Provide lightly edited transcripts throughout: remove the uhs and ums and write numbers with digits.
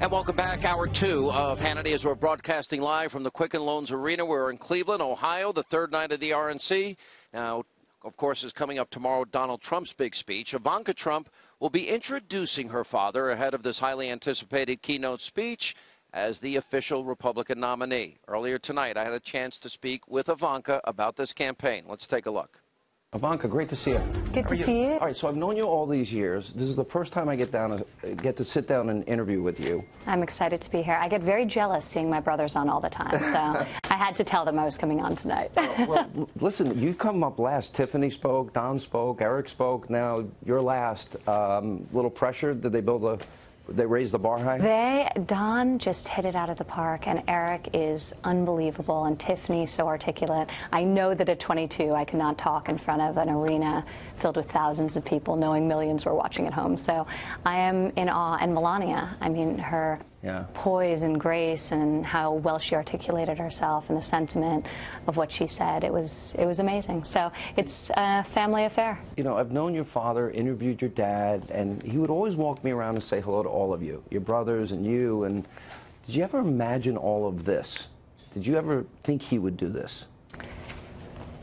And welcome back. Hour 2 of Hannity as we're broadcasting live from the Quicken Loans Arena. We're in Cleveland, Ohio, the third night of the RNC. Now, of course, is coming up tomorrow, Donald Trump's big speech. Ivanka Trump will be introducing her father ahead of this highly anticipated keynote speech as the official Republican nominee. Earlier tonight, I had a chance to speak with Ivanka about this campaign. Let's take a look. Ivanka, great to see you. Good to see you. All right, so I've known you all these years. This is the first time I get to sit down and interview with you. I'm excited to be here. I get very jealous seeing my brothers on all the time, so I had to tell them I was coming on tonight. Well, listen, you come up last. Tiffany spoke, Don spoke, Eric spoke. Now you're last. Little pressure? Did they raise the bar high? Don just hit it out of the park, and Eric is unbelievable, and Tiffany so articulate. I know that at 22 I cannot talk in front of an arena filled with thousands of people, knowing millions were watching at home. So I am in awe. And Melania, I mean, her poise and grace and how well she articulated herself and the sentiment of what she said, it was amazing. So it's a family affair. You know, I've known your father, interviewed your dad, and he would always walk me around and say hello to all of you, your brothers and you. And did you ever imagine all of this? Did you ever think he would do this?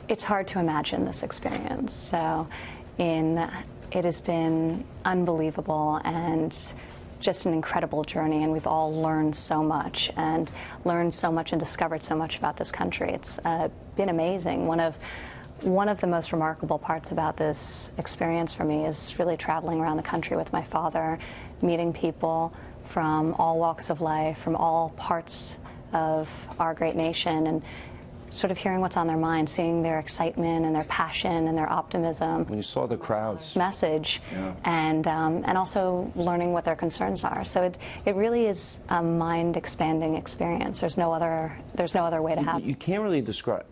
It's hard to imagine this experience. So it has been unbelievable and just an incredible journey, and we've all learned so much and discovered so much about this country. It's been amazing. One of the most remarkable parts about this experience for me is really traveling around the country with my father, meeting people from all walks of life, from all parts of our great nation, and sort of hearing what's on their mind, seeing their excitement and their passion and their optimism. When you saw the crowds. Message, and also learning what their concerns are. So it really is a mind-expanding experience. There's no other way to have it. You can't really describe.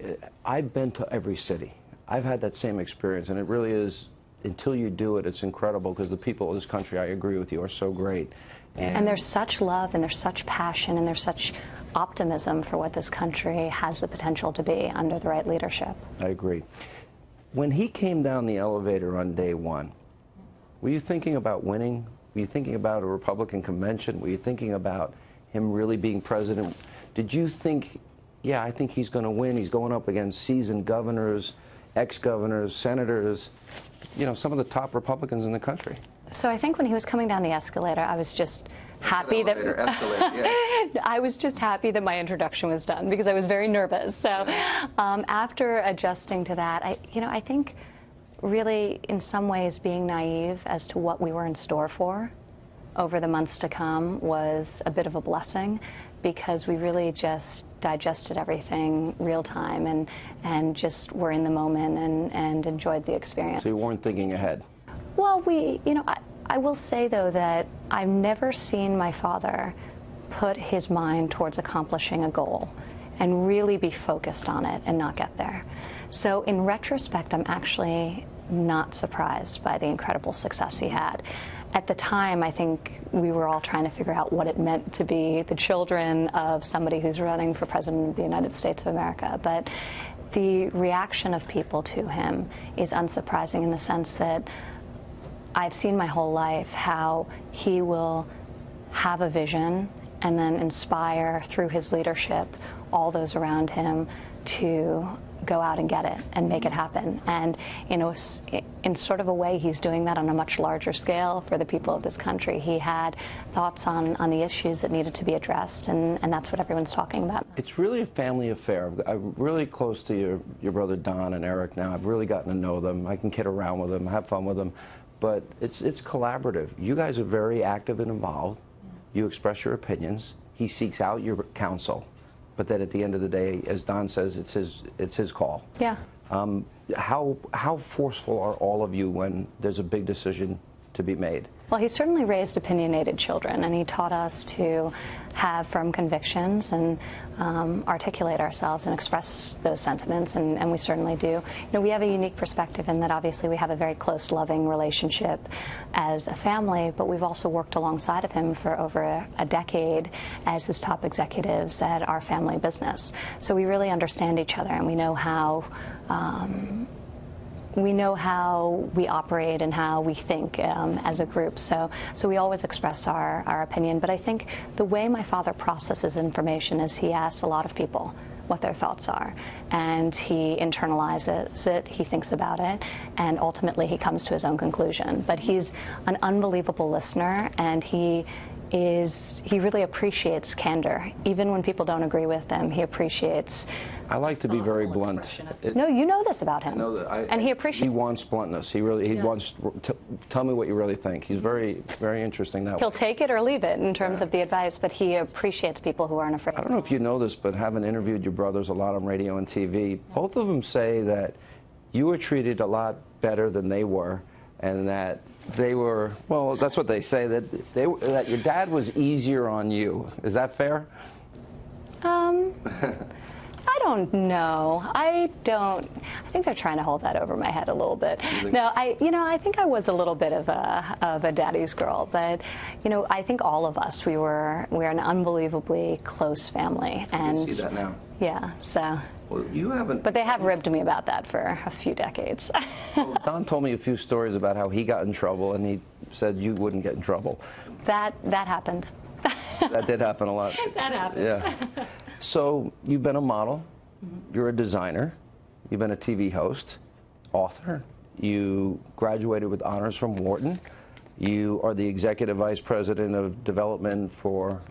I've been to every city. I've had that same experience, and it really is. Until you do it, it's incredible, because the people of this country, I agree with you, are so great. And there's such love, and there's such passion, and there's such optimism for what this country has the potential to be under the right leadership. I agree. When he came down the elevator on day one, were you thinking about winning? Were you thinking about a Republican convention? Were you thinking about him really being president? Did you think, yeah, I think he's going to win. He's going up against seasoned governors, ex-governors, senators, you know, some of the top Republicans in the country? So I think when he was coming down the escalator, I was just happy that I was just happy that my introduction was done, because I was very nervous. So after adjusting to that, I think really in some ways being naive as to what we were in store for over the months to come was a bit of a blessing, because we really just digested everything real time and just were in the moment and enjoyed the experience. So you weren't thinking ahead? Well, I will say, though, that I've never seen my father put his mind towards accomplishing a goal and really be focused on it and not get there. So in retrospect, I'm actually not surprised by the incredible success he had. At the time, I think we were all trying to figure out what it meant to be the children of somebody who's running for president of the United States of America. But the reaction of people to him is unsurprising, in the sense that I've seen my whole life how he will have a vision and then inspire through his leadership all those around him to go out and get it and make it happen. And in sort of a way, he's doing that on a much larger scale for the people of this country. He had thoughts on the issues that needed to be addressed, and that's what everyone's talking about. It's really a family affair. I'm really close to your brother Don and Eric now. I've really gotten to know them. I can kid around with them, have fun with them. But it's collaborative. You guys are very active and involved. You express your opinions. He seeks out your counsel. But then at the end of the day, as Don says, it's his call. Yeah. How forceful are all of you when there's a big decision to be made? Well, he certainly raised opinionated children, and he taught us to have firm convictions and articulate ourselves and express those sentiments, and we certainly do. You know, we have a unique perspective in that obviously we have a very close, loving relationship as a family, but we've also worked alongside of him for over a decade as his top executives at our family business. So we really understand each other, and we know how we know how we operate and how we think as a group, so we always express our opinion. But I think the way my father processes information is he asks a lot of people what their thoughts are, and he internalizes it, he thinks about it, and ultimately he comes to his own conclusion. But he's an unbelievable listener, and he really appreciates candor. Even when people don't agree with him, he appreciates. I like to be very blunt. No, you know this about him. I know that. And he appreciates. He wants bluntness. He wants to tell me what you really think. He's very, very interesting that way. He'll take it or leave it in terms of the advice, but he appreciates people who aren't afraid. I don't know if you know this, but having interviewed your brothers a lot on radio and TV, both of them say that you were treated a lot better than they were, and that they were, well, that's what they say, that your dad was easier on you. Is that fair? I don't know. I think they're trying to hold that over my head a little bit. No, I think I was a little bit of a daddy's girl, but I think all of us, we're an unbelievably close family. And you see that now. Yeah, so. Well, you haven't. But they have ribbed me about that for a few decades. Well, Don told me a few stories about how he got in trouble, and he said you wouldn't get in trouble. That happened. That did happen a lot. That happened. Yeah. So you've been a model, you're a designer, you've been a TV host, author, you graduated with honors from Wharton, you are the executive vice president of development for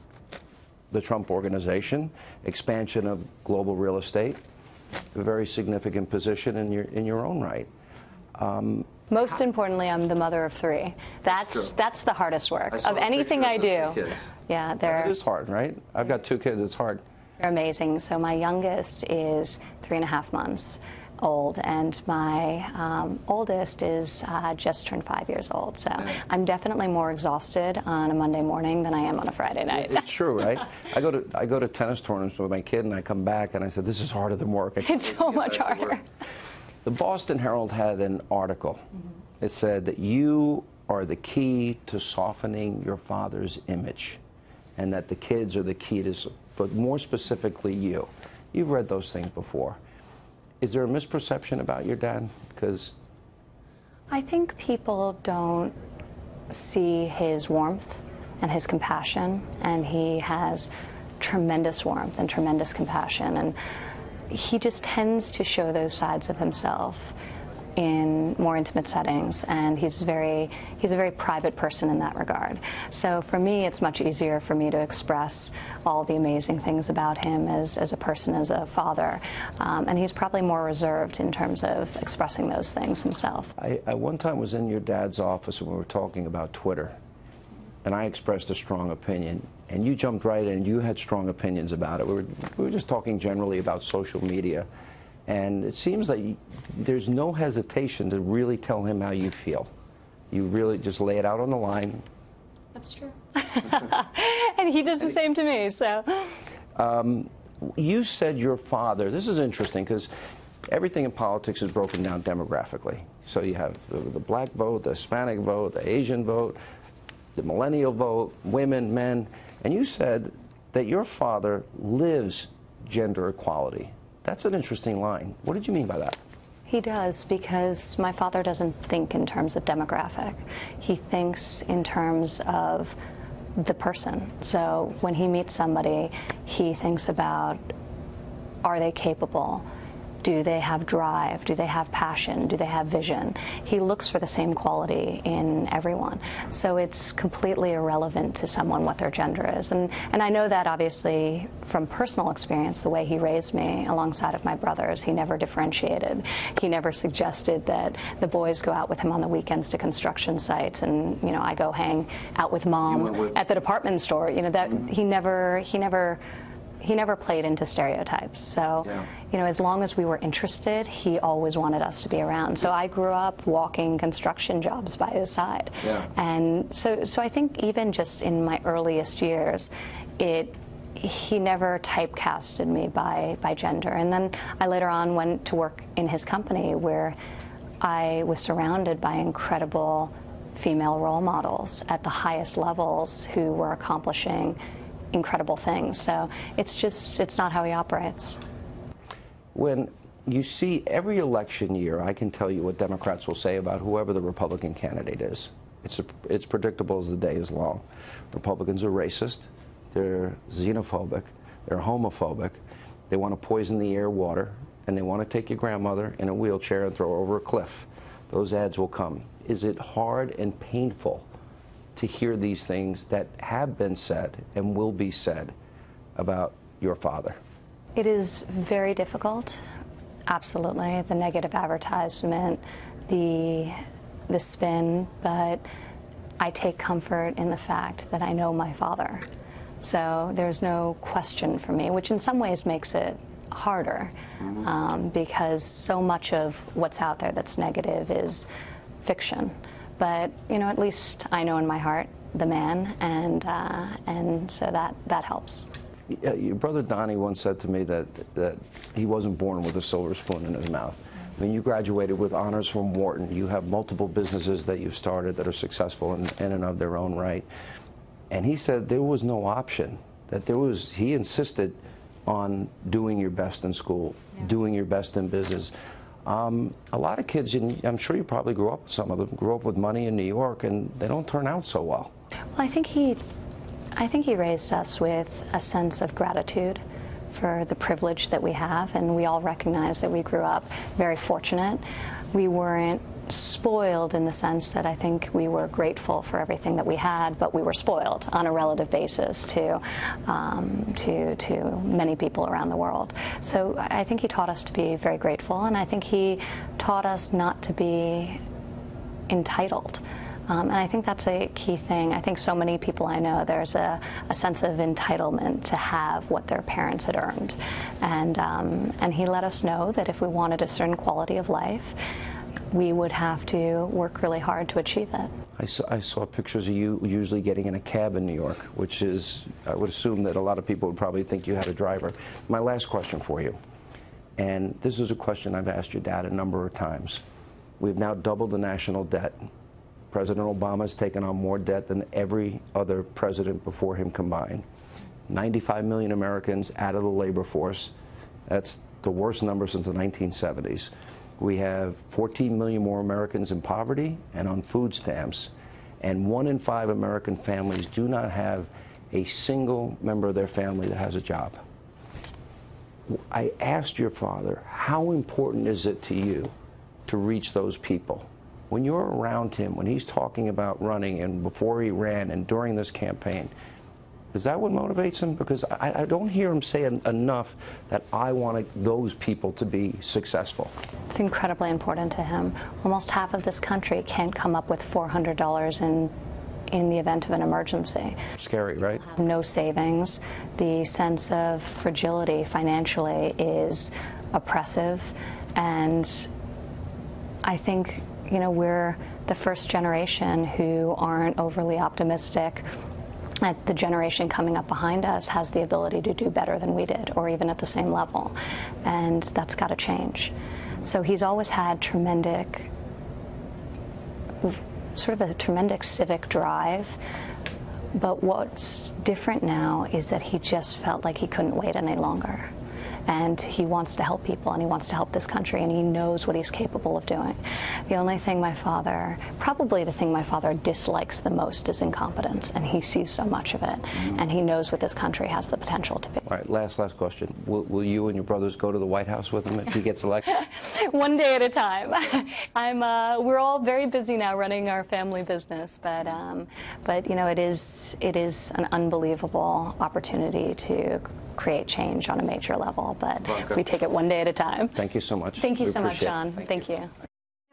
the Trump organization, expansion of global real estate, a very significant position in your own right. Most importantly, I'm the mother of 3. That's the hardest work of anything I do. Yeah, it is hard, right? I've got 2 kids. It's hard. They're amazing. So my youngest is 3.5 months old, and my oldest is just turned 5 years old. So I'm definitely more exhausted on a Monday morning than I am on a Friday night. It's true, right? I go to tennis tournaments with my kid, and I come back and I said, this is harder than work. It's so much harder. The Boston Herald had an article. It said that you are the key to softening your father's image, and that the kids are the key to, but more specifically you. You've read those things before. Is there a misperception about your dad? Because I think people don't see his warmth and his compassion, and he has tremendous warmth and tremendous compassion, and he just tends to show those sides of himself in more intimate settings, and he's a very private person in that regard. So for me, it's much easier for me to express all the amazing things about him as a person, as a father, and he's probably more reserved in terms of expressing those things himself. I one time was in your dad's office and we were talking about Twitter, and I expressed a strong opinion, and you jumped right in. You had strong opinions about it. We were just talking generally about social media, and it seems like there's no hesitation to really tell him how you feel. You really just lay it out on the line. That's true. And he does the same to me, so. You said your father, this is interesting because everything in politics is broken down demographically. So you have the black vote, the Hispanic vote, the Asian vote, the millennial vote, women, men, and you said that your father lives gender equality. That's an interesting line. What did you mean by that? He does, because my father doesn't think in terms of demographic. He thinks in terms of the person. So when he meets somebody, he thinks about, are they capable? Do they have drive? Do they have passion? Do they have vision? He looks for the same quality in everyone. So it's completely irrelevant to someone what their gender is. And I know that obviously from personal experience, the way he raised me alongside of my brothers, he never differentiated. He never suggested that the boys go out with him on the weekends to construction sites and, you know, I go hang out with mom at the department store. You know, that he never played into stereotypes. So, you know, as long as we were interested, he always wanted us to be around. So I grew up walking construction jobs by his side. And so I think even just in my earliest years, he never typecasted me by gender. And then I later on went to work in his company where I was surrounded by incredible female role models at the highest levels who were accomplishing incredible things. So it's not how he operates. When you see every election year, I can tell you what Democrats will say about whoever the Republican candidate is. It's predictable as the day is long. Republicans are racist, they're xenophobic, they're homophobic, they want to poison the air, water, and they want to take your grandmother in a wheelchair and throw her over a cliff. Those ads will come. Is it hard and painful to hear these things that have been said and will be said about your father? It is very difficult, absolutely. The negative advertisement, the spin, but I take comfort in the fact that I know my father. So there's no question for me, which in some ways makes it harder, because so much of what's out there that's negative is fiction. But, you know, at least I know in my heart the man, and so that helps. Your brother Donnie once said to me that he wasn't born with a silver spoon in his mouth. I mean, you graduated with honors from Wharton. You have multiple businesses that you've started that are successful in and of their own right. And he said there was no option. He insisted on doing your best in school, doing your best in business. A lot of kids, and I'm sure you probably grew up with some of them, grew up with money in New York, and they don't turn out so well. Well, I think he raised us with a sense of gratitude for the privilege that we have, and we all recognize that we grew up very fortunate. We weren't spoiled in the sense that I think we were grateful for everything that we had, but we were spoiled on a relative basis to many people around the world. So I think he taught us to be very grateful, and I think he taught us not to be entitled. And I think that's a key thing. I think so many people I know, there's a sense of entitlement to have what their parents had earned. And he let us know that if we wanted a certain quality of life, we would have to work really hard to achieve it. I saw pictures of you usually getting in a cab in New York, which is, I would assume that a lot of people would probably think you had a driver. My last question for you, and this is a question I've asked your dad a number of times. We've now doubled the national debt. President Obama's taken on more debt than every other president before him combined. 95 million Americans out of the labor force. That's the worst number since the 1970s. We have 14 million more Americans in poverty and on food stamps. And 1 in 5 American families do not have a single member of their family that has a job. I asked your father, how important is it to you to reach those people? When you're around him, when he's talking about running and before he ran and during this campaign, is that what motivates him? Because I don't hear him say enough that I want those people to be successful. It's incredibly important to him. Almost half of this country can't come up with $400 in the event of an emergency. Scary, right? No savings. The sense of fragility financially is oppressive, and I think, you know, we're the first generation who aren't overly optimistic that the generation coming up behind us has the ability to do better than we did, or even at the same level, and that's got to change. So he's always had tremendous civic drive, but what's different now is that he just felt like he couldn't wait any longer. And he wants to help people, and he wants to help this country, and he knows what he's capable of doing. The only thing probably the thing my father dislikes the most is incompetence, and he sees so much of it, and he knows what this country has the potential to be. All right, last question. Will you and your brothers go to the White House with him if he gets elected? One day at a time. We're all very busy now running our family business, but you know, it is an unbelievable opportunity to create change on a major level, but we take it one day at a time. Thank you so much. Thank you so much, John. Thank you.